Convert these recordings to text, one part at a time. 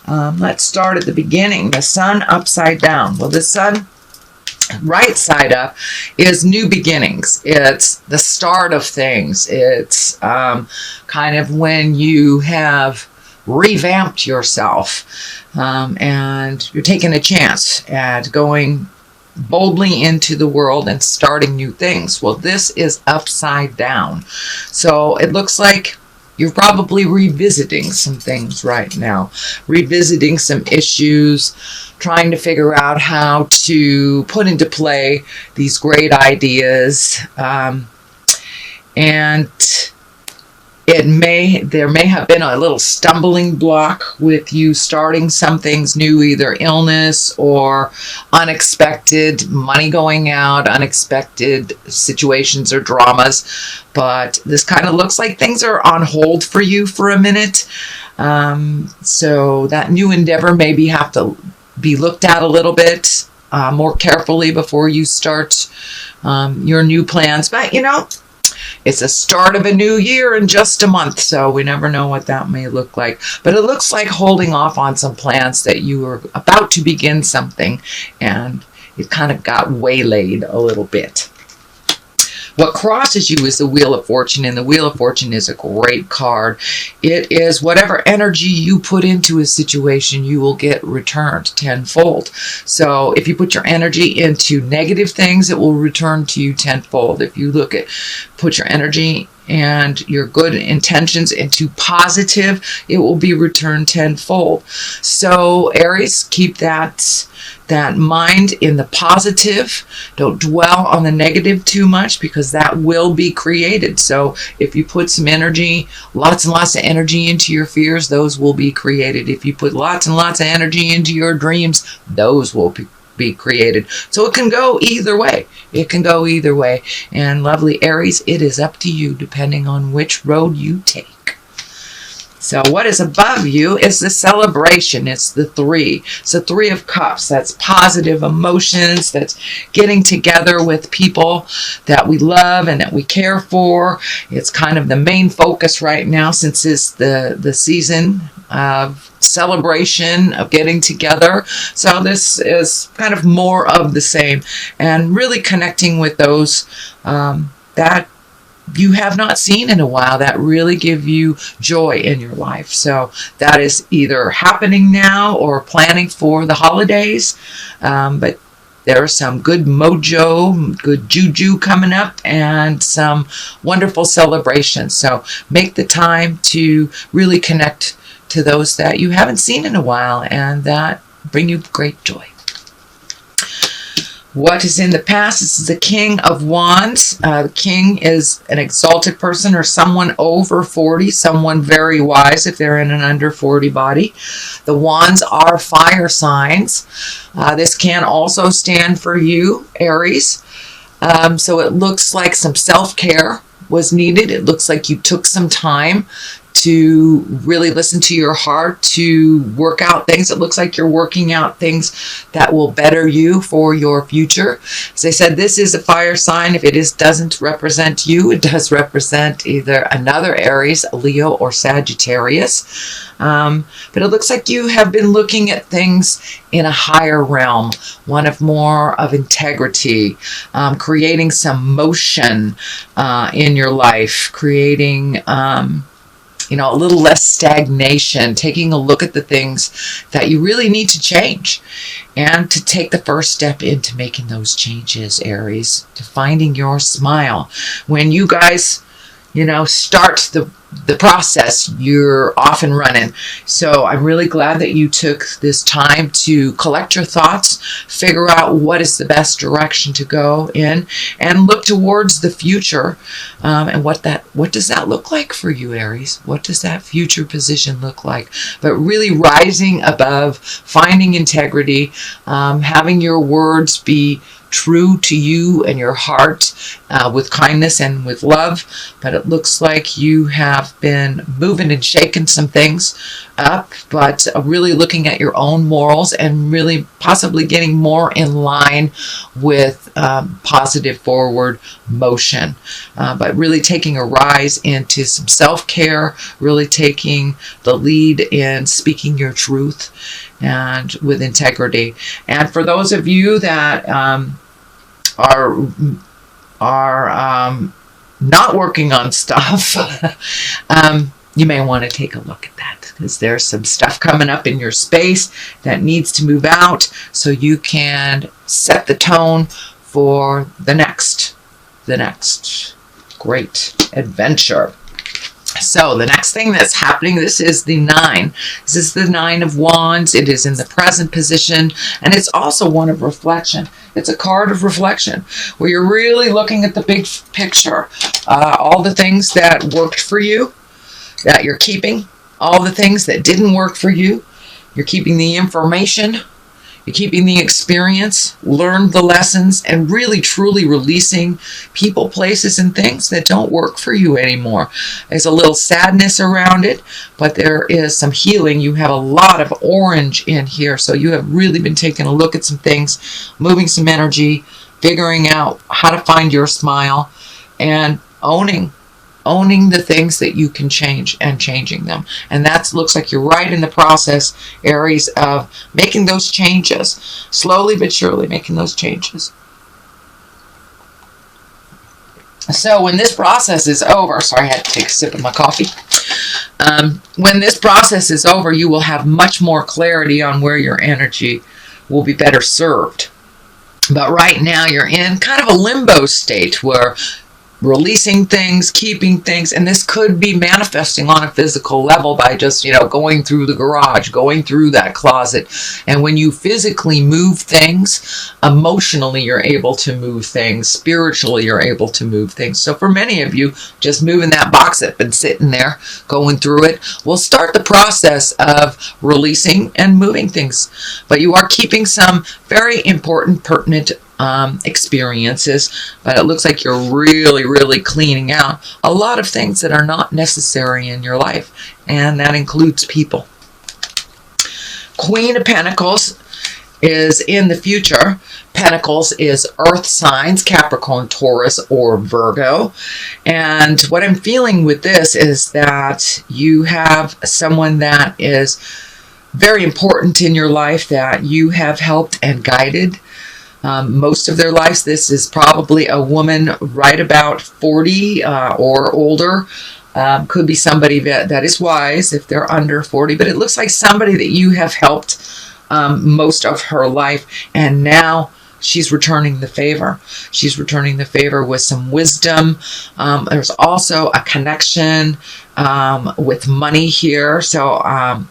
Let's start at the beginning. The sun upside down. Well, the sun right side up is new beginnings. It's the start of things. It's kind of when you have revamped yourself and you're taking a chance at going boldly into the world and starting new things. Well, this is upside down. So it looks like you're probably revisiting some things right now, revisiting some issues, trying to figure out how to put into play these great ideas. And there may have been a little stumbling block with you starting some things new, either illness or unexpected money going out, unexpected situations or dramas. But this kind of looks like things are on hold for you for a minute. So that new endeavor maybe have to be looked at a little bit more carefully before you start your new plans. But it's the start of a new year in just a month, so we never know what that may look like. But it looks like holding off on some plans that you were about to begin something, and it kind of got waylaid a little bit. What crosses you is the Wheel of Fortune, and the Wheel of Fortune is a great card. It is whatever energy you put into a situation, you will get returned tenfold. So if you put your energy into negative things, it will return to you tenfold. If you put your energy and your good intentions into positive, it will be returned tenfold. So Aries, keep that mind in the positive. Don't dwell on the negative too much, because that will be created. So if you put some energy, lots and lots of energy into your fears, those will be created. If you put lots and lots of energy into your dreams, those will be created. So it can go either way. It can go either way. And lovely Aries, it is up to you depending on which road you take. So what is above you is the celebration. It's the 3. It's the 3 of Cups. That's positive emotions. That's getting together with people that we love and that we care for. It's kind of the main focus right now, since it's the season of celebration, of getting together. So this is kind of more of the same, and really connecting with those that you have not seen in a while, that really give you joy in your life. So that is either happening now or planning for the holidays. But there's some good mojo, good juju coming up, and some wonderful celebrations. So make the time to really connect to those that you haven't seen in a while and that bring you great joy. What is in the past? This is the King of Wands. The King is an exalted person or someone over 40, someone very wise if they're in an under 40 body. The Wands are fire signs. This can also stand for you, Aries. So it looks like some self-care was needed. It looks like you took some time to really listen to your heart, to work out things. It looks like you're working out things that will better you for your future. As I said, this is a fire sign. If it doesn't represent you, it does represent either another Aries, Leo, or Sagittarius. But it looks like you have been looking at things in a higher realm, one of more of integrity, creating some motion in your life, creating a little less stagnation, taking a look at the things that you really need to change, and to take the first step into making those changes, Aries, to finding your smile. When you guys, start the process, you're off and running. So I'm really glad that you took this time to collect your thoughts, figure out what is the best direction to go in, and look towards the future. And what does that look like for you, Aries? What does that future position look like? But really rising above, finding integrity, having your words be true to you and your heart, with kindness and with love. But it looks like you have been moving and shaking some things up, but really looking at your own morals and really possibly getting more in line with positive forward motion. But really taking a rise into some self-care, really taking the lead in speaking your truth and with integrity. And for those of you that are not working on stuff, you may want to take a look at that, because there's some stuff coming up in your space that needs to move out, so you can set the tone for the next great adventure. So the next thing that's happening, this is the 9. This is the 9 of Wands. It is in the present position, and it's also one of reflection. It's a card of reflection, where you're really looking at the big picture. All the things that worked for you, that you're keeping. All the things that didn't work for you, you're keeping the information. You're keeping the experience, learn the lessons, and really truly releasing people, places, and things that don't work for you anymore. There's a little sadness around it, but there is some healing. You have a lot of orange in here, so you have really been taking a look at some things, moving some energy, figuring out how to find your smile, and owning the things that you can change and changing them. And that looks like you're right in the process, Aries, of making those changes. Slowly but surely making those changes. So when this process is over, sorry, I had to take a sip of my coffee. When this process is over, you will have much more clarity on where your energy will be better served. But right now you're in kind of a limbo state where releasing things, keeping things, and this could be manifesting on a physical level by just, going through the garage, going through that closet. And when you physically move things, emotionally you're able to move things, spiritually you're able to move things. So for many of you, just moving that box that's been sitting there, going through it, will start the process of releasing and moving things. But you are keeping some very important, pertinent experiences, but it looks like you're really cleaning out a lot of things that are not necessary in your life, and that includes people. Queen of Pentacles is in the future. Pentacles is earth signs, Capricorn, Taurus, or Virgo. And what I'm feeling with this is that you have someone that is very important in your life that you have helped and guided most of their lives. This is probably a woman right about 40 or older. Could be somebody that is wise if they're under 40, but it looks like somebody that you have helped most of her life, and now she's returning the favor. She's returning the favor with some wisdom. There's also a connection with money here, so I'm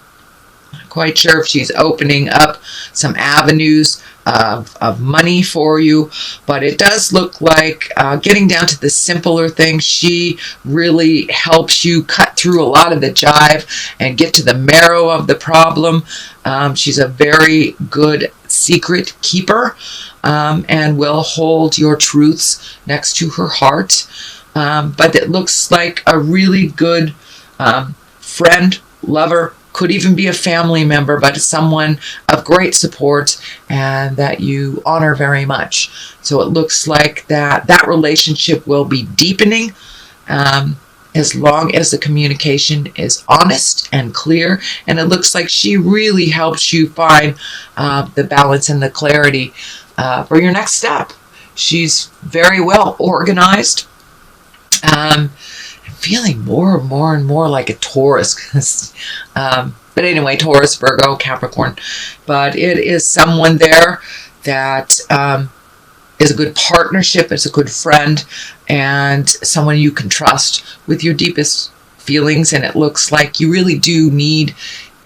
not quite sure if she's opening up some avenues of money for you, but it does look like getting down to the simpler things. She really helps you cut through a lot of the jive and get to the marrow of the problem. She's a very good secret keeper, and will hold your truths next to her heart. But it looks like a really good friend, lover, could even be a family member, but someone of great support and that you honor very much. So it looks like that relationship will be deepening as long as the communication is honest and clear. And it looks like she really helps you find the balance and the clarity for your next step. She's very well organized. Feeling more and more like a Taurus. But anyway, Taurus, Virgo, Capricorn. But it is someone there that is a good partnership, is a good friend, and someone you can trust with your deepest feelings. And it looks like you really do need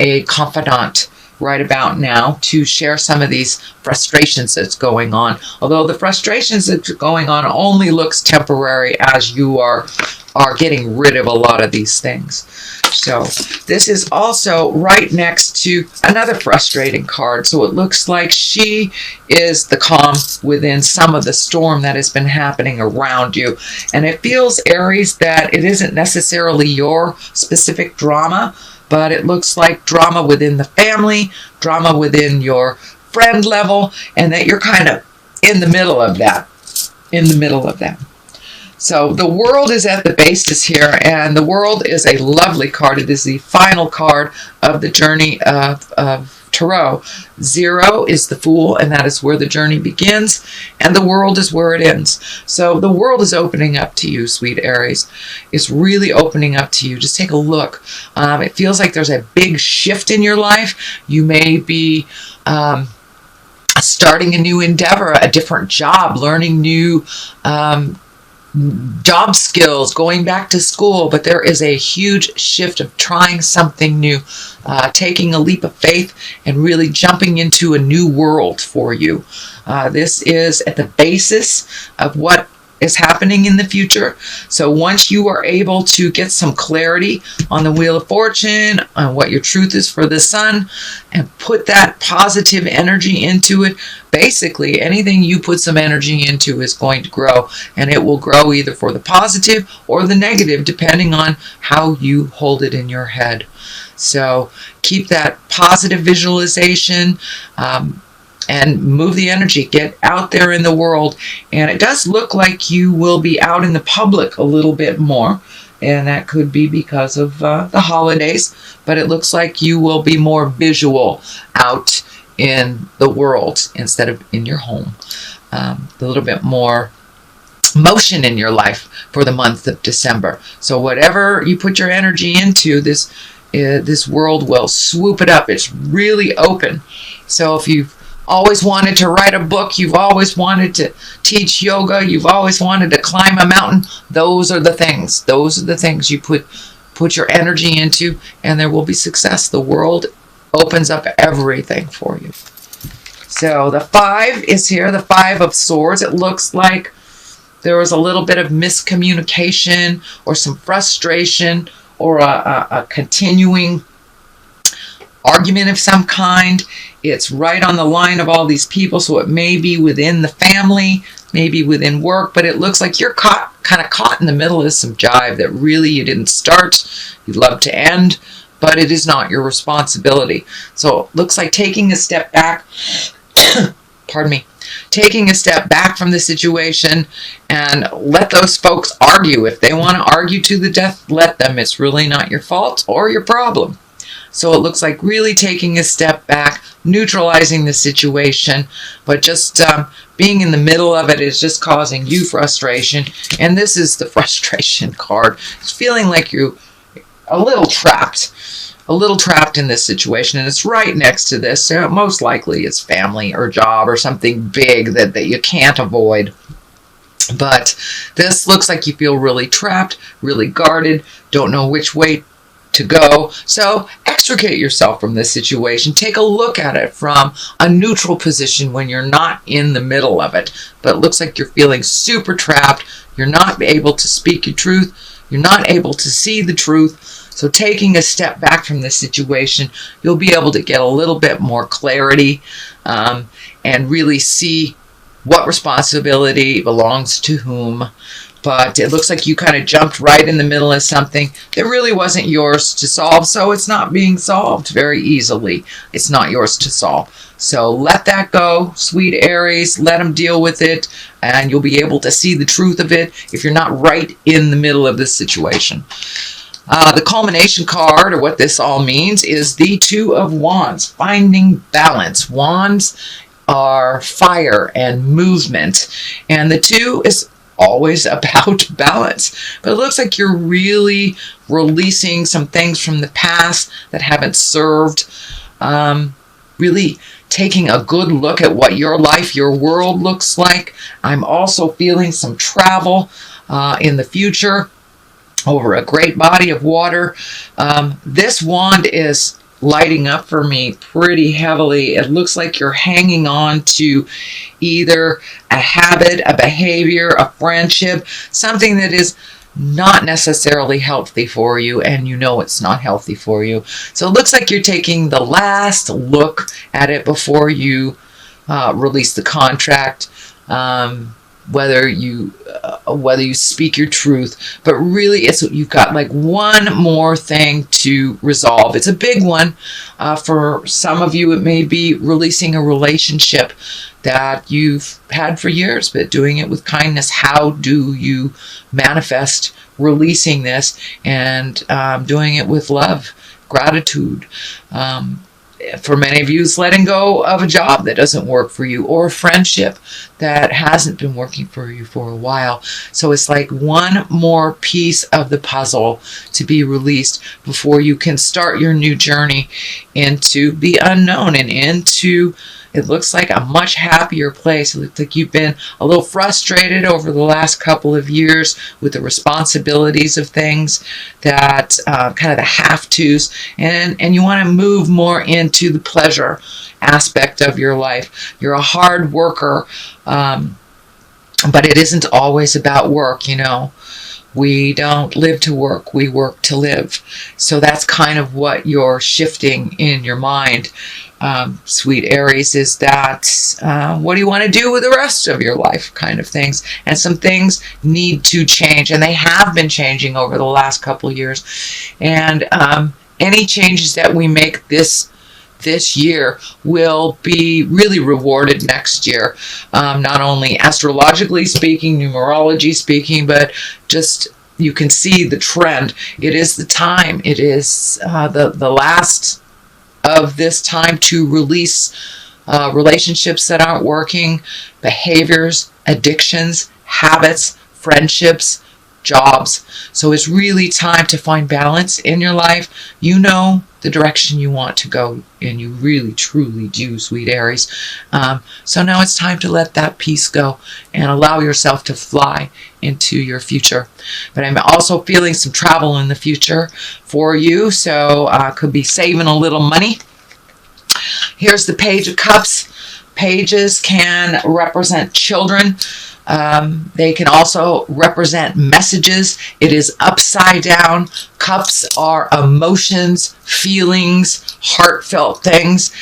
a confidant right about now to share some of these frustrations that's going on. Although the frustrations that's going on only looks temporary as you are getting rid of a lot of these things. So this is also right next to another frustrating card. So it looks like she is the calm within some of the storm that has been happening around you. And it feels, Aries, that it isn't necessarily your specific drama, but it looks like drama within the family, drama within your friend level, and that you're kind of in the middle of that. So the World is at the basis here, and the World is a lovely card. It is the final card of the journey of Tarot. 0 is the Fool, and that is where the journey begins, and the World is where it ends. So the World is opening up to you, sweet Aries. It's really opening up to you. Just take a look. It feels like there's a big shift in your life. You may be starting a new endeavor, a different job, learning new job skills, going back to school, but there is a huge shift of trying something new, taking a leap of faith and really jumping into a new world for you. This is at the basis of what is happening in the future. So once you are able to get some clarity on the Wheel of Fortune, on what your truth is for the sun, and put that positive energy into it, basically anything you put some energy into is going to grow, and it will grow either for the positive or the negative, depending on how you hold it in your head. So keep that positive visualization, and move the energy, get out there in the world. And it does look like you will be out in the public a little bit more, and that could be because of the holidays, but it looks like you will be more visual out in the world instead of in your home. A little bit more motion in your life for the month of December. So whatever you put your energy into, this world will swoop it up. It's really open. So if you've always wanted to write a book, you've always wanted to teach yoga, you've always wanted to climb a mountain, those are the things. Those are the things you put your energy into, and there will be success. The world opens up everything for you. So the 5 is here, the 5 of Swords. It looks like there was a little bit of miscommunication or some frustration or a continuing argument of some kind. It's right on the line of all these people, so it may be within the family, maybe within work, but it looks like you're kind of caught in the middle of some jive that really you didn't start, you'd love to end, but it is not your responsibility. So it looks like taking a step back, pardon me, taking a step back from the situation and let those folks argue. If they want to argue to the death, let them. It's really not your fault or your problem. So it looks like really taking a step back, neutralizing the situation, but just being in the middle of it is just causing you frustration. And this is the frustration card. It's feeling like you're a little trapped in this situation. And it's right next to this. So most likely it's family or job or something big that you can't avoid. But this looks like you feel really trapped, really guarded, don't know which way to go. So extricate yourself from this situation. Take a look at it from a neutral position when you're not in the middle of it. But it looks like you're feeling super trapped. You're not able to speak your truth. You're not able to see the truth. So taking a step back from this situation, you'll be able to get a little bit more clarity and really see what responsibility belongs to whom. But it looks like you kind of jumped right in the middle of something that really wasn't yours to solve, so it's not being solved very easily. It's not yours to solve. So let that go, sweet Aries. Let them deal with it, and you'll be able to see the truth of it if you're not right in the middle of this situation. The culmination card, or what this all means, is the 2 of Wands, finding balance. Wands are fire and movement, and the 2 is always about balance. But it looks like you're really releasing some things from the past that haven't served. Really taking a good look at what your life, your world looks like. I'm also feeling some travel in the future over a great body of water. This wand is lighting up for me pretty heavily. It looks like you're hanging on to either a habit, a behavior, a friendship, something that is not necessarily healthy for you, and you know it's not healthy for you. So it looks like you're taking the last look at it before you release the contract. Whether you speak your truth, but really you've got like one more thing to resolve. It's a big one. For some of you, it may be releasing a relationship that you've had for years, but doing it with kindness. How do you manifest releasing this and doing it with love, gratitude? For many of you, it's letting go of a job that doesn't work for you, or a friendship that hasn't been working for you for a while. So it's like one more piece of the puzzle to be released before you can start your new journey into the unknown and into, it looks like, a much happier place. It looks like you've been a little frustrated over the last couple of years with the responsibilities of things, that kind of the have-tos, and you want to move more into the pleasure aspect of your life. You're a hard worker, but it isn't always about work, you know. We don't live to work, we work to live. So that's kind of what you're shifting in your mind, sweet Aries, is that what do you want to do with the rest of your life kind of things. And some things need to change, and they have been changing over the last couple of years. And any changes that we make this year will be really rewarded next year, not only astrologically speaking, numerology speaking, but just you can see the trend. It is the time. It is the last of this time to release relationships that aren't working, behaviors, addictions, habits, friendships, jobs. So it's really time to find balance in your life. You know the direction you want to go, and you really truly do, sweet Aries. So now it's time to let that piece go and allow yourself to fly into your future. But I'm also feeling some travel in the future for you, so could be saving a little money. Here's the Page of Cups. Pages can represent children. They can also represent messages. It is upside down. Cups are emotions, feelings, heartfelt things.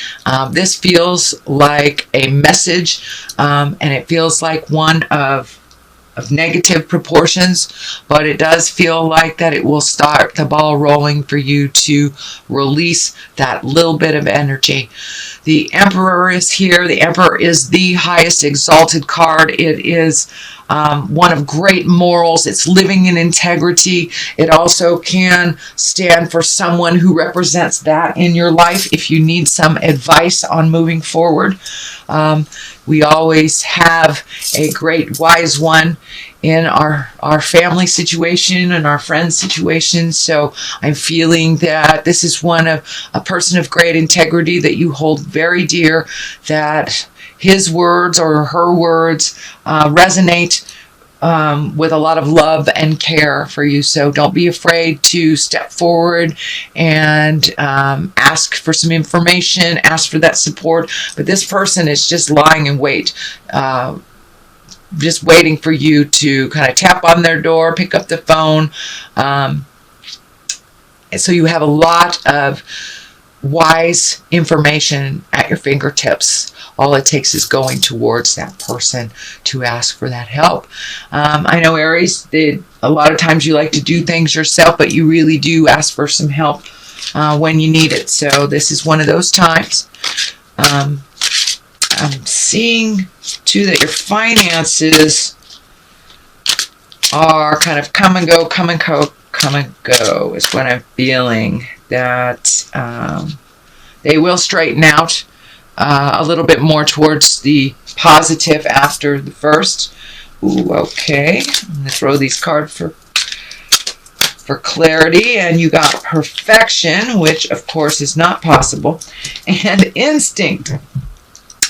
This feels like a message, and it feels like one of negative proportions, but it does feel like that it will start the ball rolling for you to release that little bit of energy. The Emperor is here. The Emperor is the highest exalted card. It is one of great morals. It's living in integrity. It also can stand for someone who represents that in your life if you need some advice on moving forward. We always have a great wise one in our family situation and our friends situation. So I'm feeling that this is one of a person of great integrity that you hold very dear, that his words or her words resonate with a lot of love and care for you. So don't be afraid to step forward and ask for some information, ask for that support. But this person is just lying in wait, just waiting for you to kind of tap on their door, pick up the phone. And so you have a lot of wise information at your fingertips. All it takes is going towards that person to ask for that help. I know, Aries, a lot of times you like to do things yourself, but you really do ask for some help when you need it. So this is one of those times. I'm seeing, too, that your finances are kind of come and go is what I'm feeling. That they will straighten out a little bit more towards the positive after the first. Ooh, okay. I'm going to throw these cards for clarity. And you got perfection, which of course is not possible, and instinct.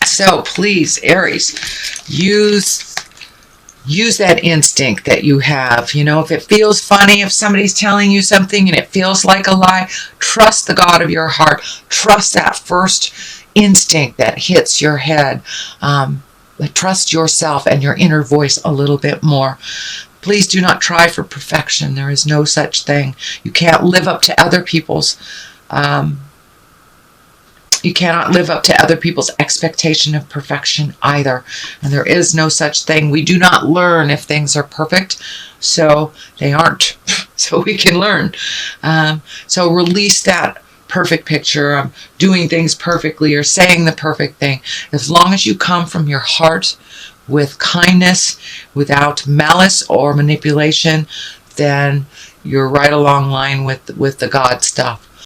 So please, Aries, use use that instinct that you have. You know, if it feels funny, if somebody's telling you something and it feels like a lie, trust the God of your heart. Trust that first instinct that hits your head. Trust yourself and your inner voice a little bit more. Please do not try for perfection. There is no such thing. You can't live up to other people's you cannot live up to other people's expectation of perfection either. And there is no such thing. We do not learn if things are perfect, so they aren't. So we can learn. So release that perfect picture of doing things perfectly or saying the perfect thing. As long as you come from your heart with kindness, without malice or manipulation, then you're right along line with the God stuff.